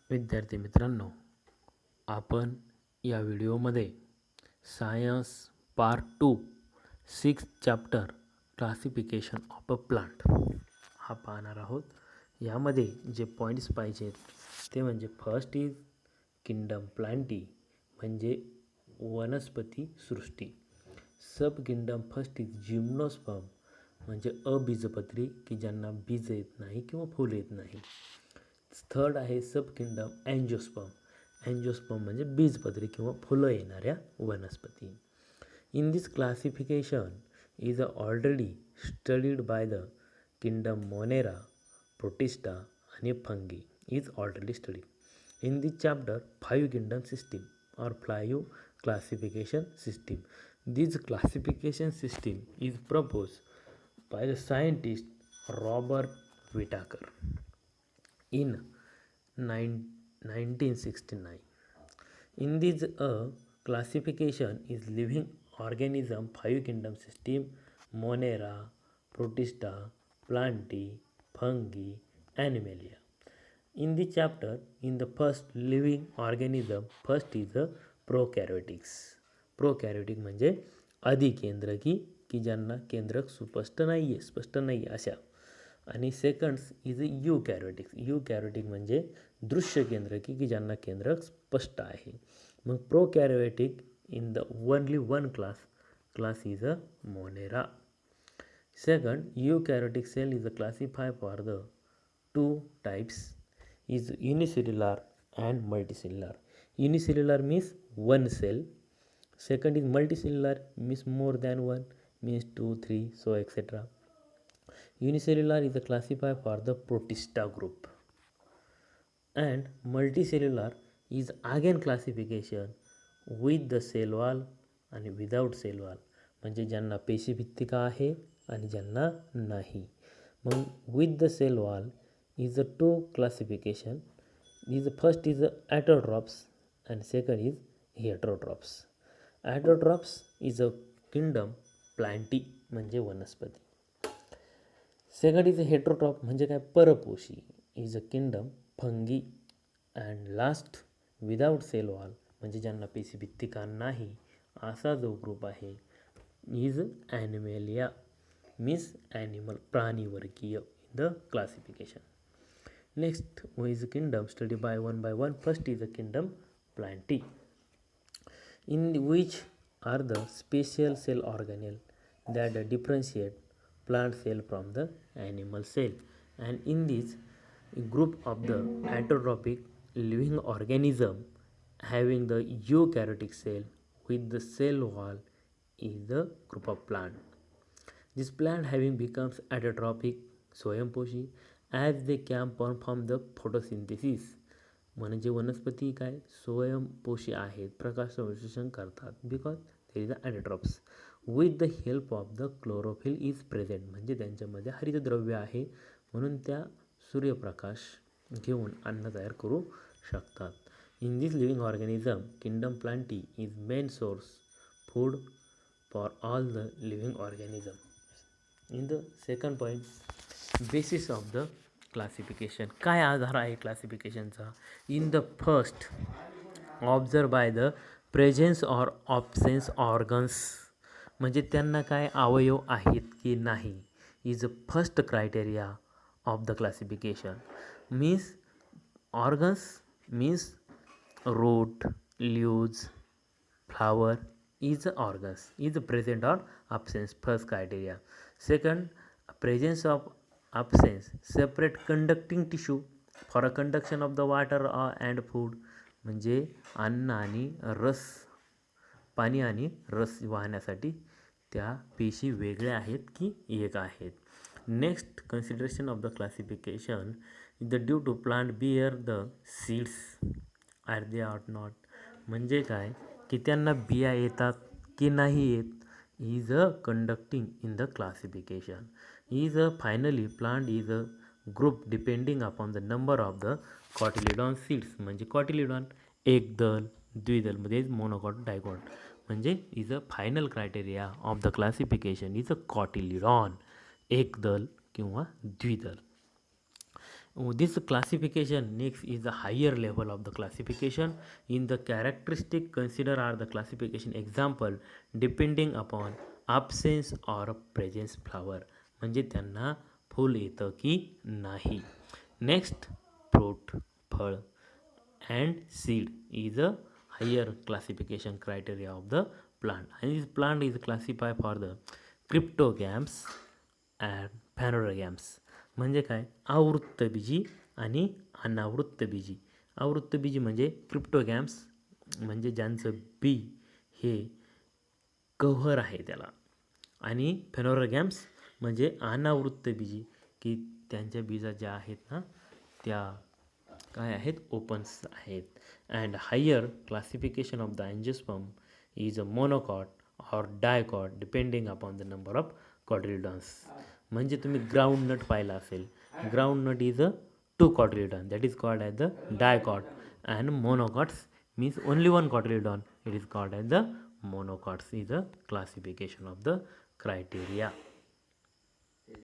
विद्यार्थी मित्रांनो, आपण या व्हिडिओमध्ये science part 2 6 chapter classification of a plant हा पाहणार आहोत. यामध्ये जे पॉईंट्स पाहिजेत ते म्हणजे फर्स्ट इज किंगडम प्लांटी म्हणजे वनस्पती सृष्टी. Sub kingdom first is gymnosperm म्हणजे अबीजपत्री की ज्यांना बीज येत नाही किंवा फूल येत नाही. थर्ड आहे सब किंगडम अँजिओस्पर्म. अँजिओस्पर्म म्हणजे बीजपत्री किंवा फुलं येणाऱ्या वनस्पती. In this classification is already studied by the kingdom monera, protista आणि fungi is already studied. In this chapter, 5 kingdom system or 5 classification system. This classification system is proposed by the scientist Robert Whittaker in 1969. In this classification is living organism 5 kingdom system: Monera, Protista, Plantae, Fungi, Animalia. In the chapter, in the first living organism, first is the prokaryotics. प्रोकॅरियोटिक म्हणजे अधिकेंद्रकी की ज्यांना केंद्रक स्पष्ट नाही आहे अशा. आणि seconds is युकॅरियोटिक्स. युकॅरियोटिक म्हणजे दृश्य केंद्रकी की ज्यांना केंद्रक स्पष्ट आहे. मग prokaryotic in the only one class is a monera. Second, eukaryotic cell is classified for the two types is unicellular and multicellular. Unicellular means one cell. Second is multicellular means more than one, means 2, 3, so etc. Unicellular is classified for the protista group, and multicellular is again classification with the cell wall आणि without cell wall म्हणजे ज्यांना पेशीभित्तिका आहे आणि ज्यांना नाही. मग with the cell wall is a two classification. Is first is autotrophs and second is heterotrophs. Autotrophs is a kingdom plantae म्हणजे वनस्पती. सेकंड इज हेट्रोट्रॉप म्हणजे काय परपोषी is a kingdom fungi. And last without cell wall म्हणजे ज्यांना पेशीभित्तिका नाही असा जो ग्रुप आहे इज ॲनिमेलिया मीन्स ॲनिमल प्राणीवर्गीय in the classification. Next is kingdom study by one. First is a kingdom Plantae in which are the special cell organelle that differentiate plant cell from the animal cell. And in this group of the autotrophic living organism having the eukaryotic cell with the cell wall is the group of plant. This plant having becomes autotrophic स्वयंपोषी as they can perform the photosynthesis म्हणजे वनस्पती काय स्वयंपोषी आहेत, प्रकाश संश्लेषण करतात because there is a autotrophs. With the help of the chlorophyll is present म्हणजे त्यांच्यामध्ये हरितद्रव्य आहे म्हणून त्या सूर्यप्रकाश घेऊन अन्न तयार करू शकतात. In this living organism kingdom plantae is main source food for all the living organism. In the second point basis of the classification. काय आधार आहे क्लासिफिकेशनचा? In the first observe by the presence or absence organs म्हणजे त्यांना काय अवयव आहेत की नाही is a first criteria of the classification. Means organs means root, leaves, flower is organs is present or absence, first criteria. Second, presence of absence separate conducting tissue for a conduction of the water and food म्हणजे अन्न आणि रस, पाणी आणि रस वाहण्यासाठी त्या पेशी वेगळ्या आहेत की एक आहेत. Next consideration of the classification is the due to plant bear the seeds are they are not म्हणजे काय की त्यांना बिया येतात की नाही येत is a conducting in the classification. Is a finally plant is a group depending upon the number of the cotyledon seeds म्हणजे कॉटिलिडॉन एकदल द्विदल म्हणजे मोनोकॉट डायकॉट म्हणजे is a final criteria of the classification is a cotyledon एकदल किंवा द्विदल. This classification next is the higher level of the classification. In the characteristic consider are the classification example depending upon absence or presence flower, म्हणजे त्यांना फूल येतं की नाही. Next fruit फळ and seed is a higher classification criteria of the plant, and this plant is classified for the cryptogams and phanerogams. म्हणजे काय, आवृत्तबीजी आणि अनावृत्तबीजी. आवृत्तबीजी म्हणजे क्रिप्टोगॅम्स, म्हणजे ज्यांचं बी हे कव्हर आहे त्याला, आणि फेनोरोगॅम्स म्हणजे अनावृत्तबीजी, की त्यांच्या बीजा ज्या आहेत ना त्या काय आहेत, ओपन्स आहेत. And higher classification of the angiosperm is a monocot or dicot depending upon the number of cotyledons. म्हणजे तुम्ही ग्राउंड नट पाहिला असेल, ground nut is a 2 cotyledon, that is called as the dicot. And monocots means only one cotyledon, it is called as the monocots. Is the classification of the criteria.